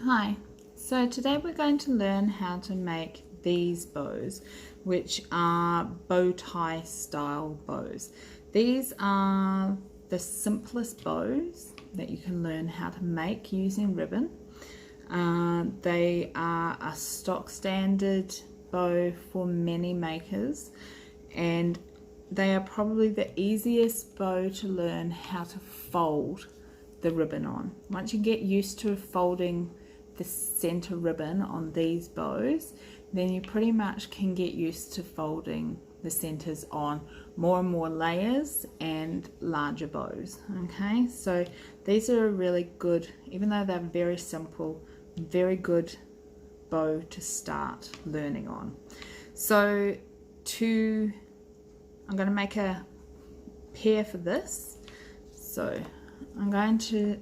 Hi, so today we're going to learn how to make these bows, which are bow tie style bows. These are the simplest bows that you can learn how to make using ribbon. They are a stock standard bow for many makers, and they are probably the easiest bow to learn how to fold the ribbon on. Once you get used to folding the center ribbon on these bows, then you pretty much can get used to folding the centers on more and more layers and larger bows. Okay, so these are a really good, even though they're very simple, very good bow to start learning on. So I'm going to make a pair for this. So I'm going to,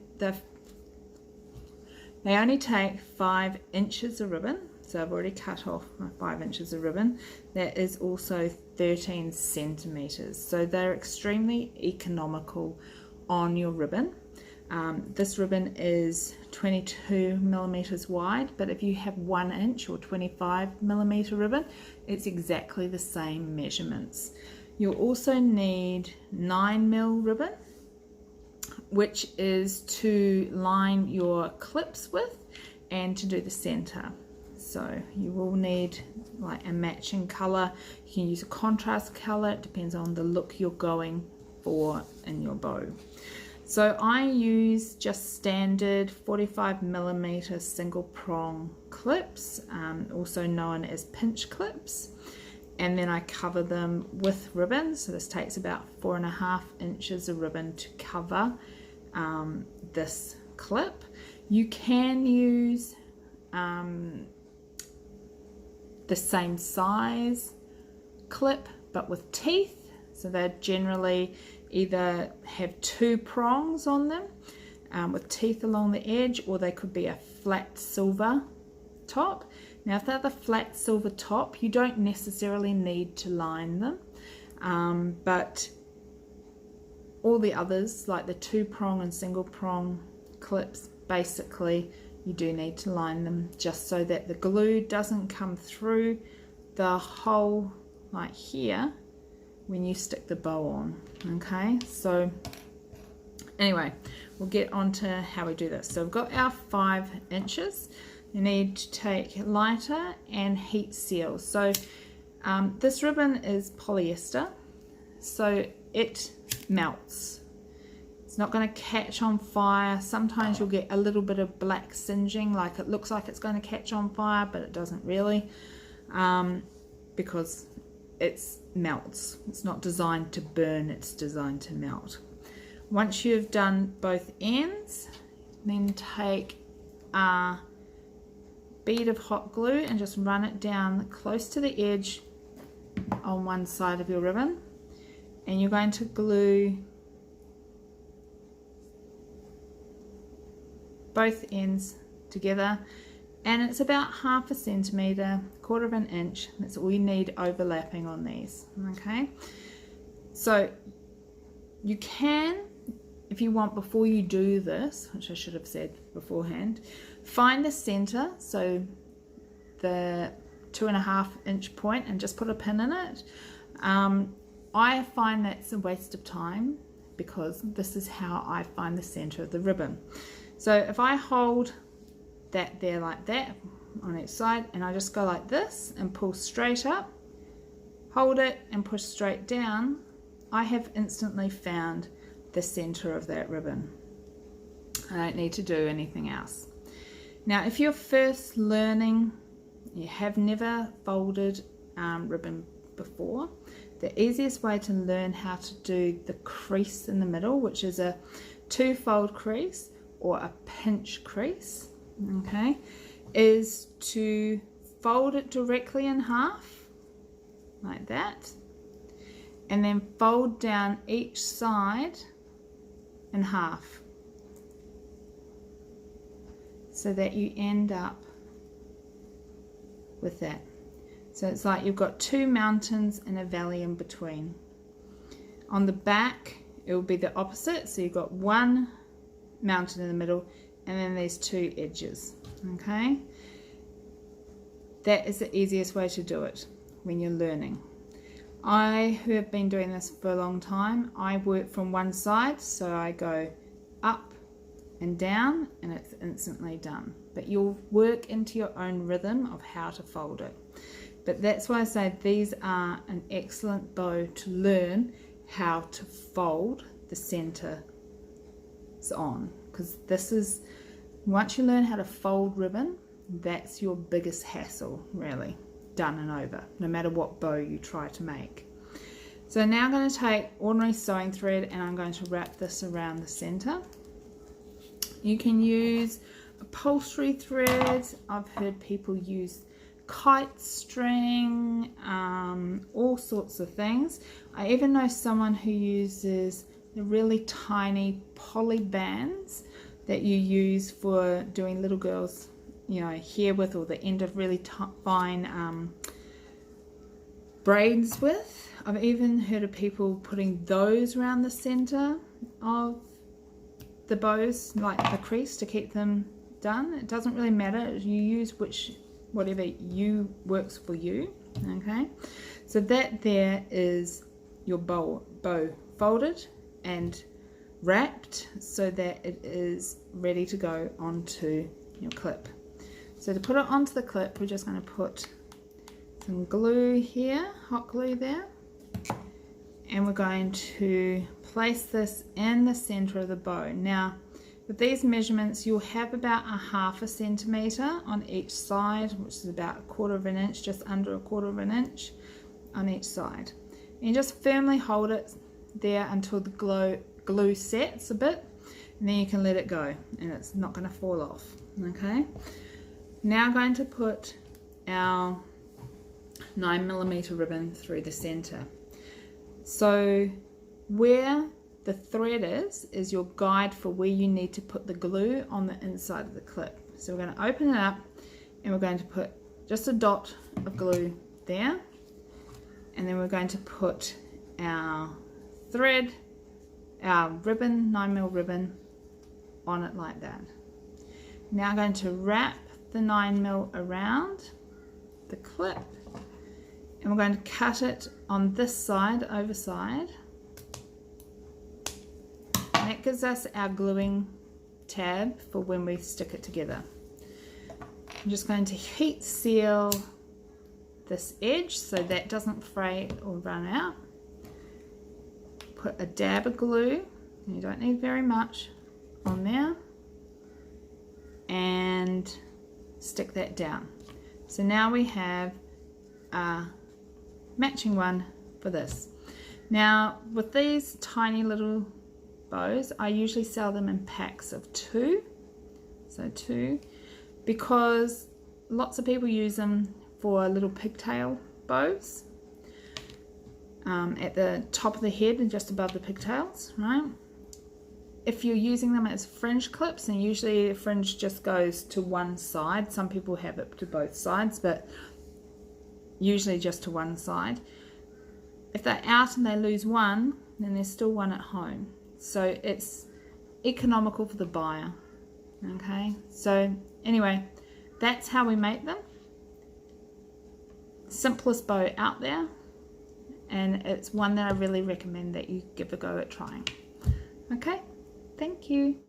they only take 5 inches of ribbon, so I've already cut off my 5 inches of ribbon. That is also 13 centimeters, so they're extremely economical on your ribbon. This ribbon is 22 millimeters wide, but if you have 1 inch or 25 millimeter ribbon, it's exactly the same measurements. You'll also need 9mm ribbon, which is to line your clips with and to do the center. So you will need like a matching color. You can use a contrast color, it depends on the look you're going for in your bow. So I use just standard 45 millimeter single prong clips, also known as pinch clips, and then I cover them with ribbon. So this takes about 4.5 inches of ribbon to cover this clip. You can use the same size clip but with teeth, so they generally either have 2 prongs on them with teeth along the edge, or they could be a flat silver top. Now if they're the flat silver top, you don't necessarily need to line them, but all the others, like the 2-prong and single prong clips, basically you do need to line them just so that the glue doesn't come through the hole like here when you stick the bow on. Okay, so anyway, we'll get on to how we do this. So we've got our 5 inches. You need to take lighter and heat seal. So this ribbon is polyester, so it melts. It's not going to catch on fire. Sometimes you'll get a little bit of black singeing, like it looks like it's going to catch on fire, but it doesn't really, because it melts. It's not designed to burn, it's designed to melt. Once you've done both ends, then take a bead of hot glue and just run it down close to the edge on one side of your ribbon, and you're going to glue both ends together, and it's about 1/2 centimeter, 1/4 inch. That's all you need overlapping on these. Okay, so you can, if you want, before you do this, which I should have said beforehand, find the center, so the 2.5 inch point, and just put a pin in it. I find that's a waste of time, because this is how I find the center of the ribbon. So if I hold that there like that on each side, and I just go like this and pull straight up, hold it and push straight down, I have instantly found the center of that ribbon. I don't need to do anything else. Now if you're first learning, you have never folded ribbon before, the easiest way to learn how to do the crease in the middle, which is a 2-fold crease or a pinch crease, okay, is to fold it directly in half like that, and then fold down each side in half, so that you end up with that. So it's like you've got 2 mountains and a valley in between. On the back it will be the opposite, so you've got 1 mountain in the middle, and then there's 2 edges. Okay, that is the easiest way to do it when you're learning. I, who have been doing this for a long time, I work from one side, so I go up and down and it's instantly done. But you'll work into your own rhythm of how to fold it. But that's why I say these are an excellent bow to learn how to fold the center on, because this is, once you learn how to fold ribbon, that's your biggest hassle, really, done and over, no matter what bow you try to make. So now I'm going to take ordinary sewing thread and I'm going to wrap this around the center. You can use upholstery thread. I've heard people use kite string, all sorts of things. I even know someone who uses the really tiny poly bands that you use for doing little girls, you know, hair with, or the end of really fine braids with. I've even heard of people putting those around the center of the bows, like the crease, to keep them done. It doesn't really matter. You use whatever works for you. Okay, so that there is your bow folded and wrapped so that it is ready to go onto your clip. So to put it onto the clip, we're just going to put some glue here, hot glue there, and we're going to place this in the center of the bow. Now with these measurements, you'll have about a 1/2 centimeter on each side, which is about 1/4 inch, just under 1/4 inch on each side. And you just firmly hold it there until the glue sets a bit, and then you can let it go and it's not going to fall off. Okay, now I'm going to put our 9mm ribbon through the center. So where the thread is your guide for where you need to put the glue on the inside of the clip. So we're going to open it up and we're going to put just a dot of glue there, and then we're going to put our thread, our ribbon, 9mm ribbon, on it like that. Now I'm going to wrap the 9mm around the clip, and we're going to cut it on this side, overside, and that gives us our gluing tab for when we stick it together. I'm just going to heat seal this edge so that doesn't fray or run out. Put a dab of glue, you don't need very much, on there, and stick that down. So now we have a matching one for this. Now with these tiny little bows, I usually sell them in packs of 2, so 2, because lots of people use them for little pigtail bows at the top of the head and just above the pigtails, right? If you're using them as fringe clips, and usually the fringe just goes to one side, some people have it to both sides, but usually just to one side. If they're out and they lose one, then there's still one at home. So it's economical for the buyer. Okay, so anyway, that's how we make them. Simplest bow out there, and it's one that I really recommend that you give a go at trying. Okay, thank you.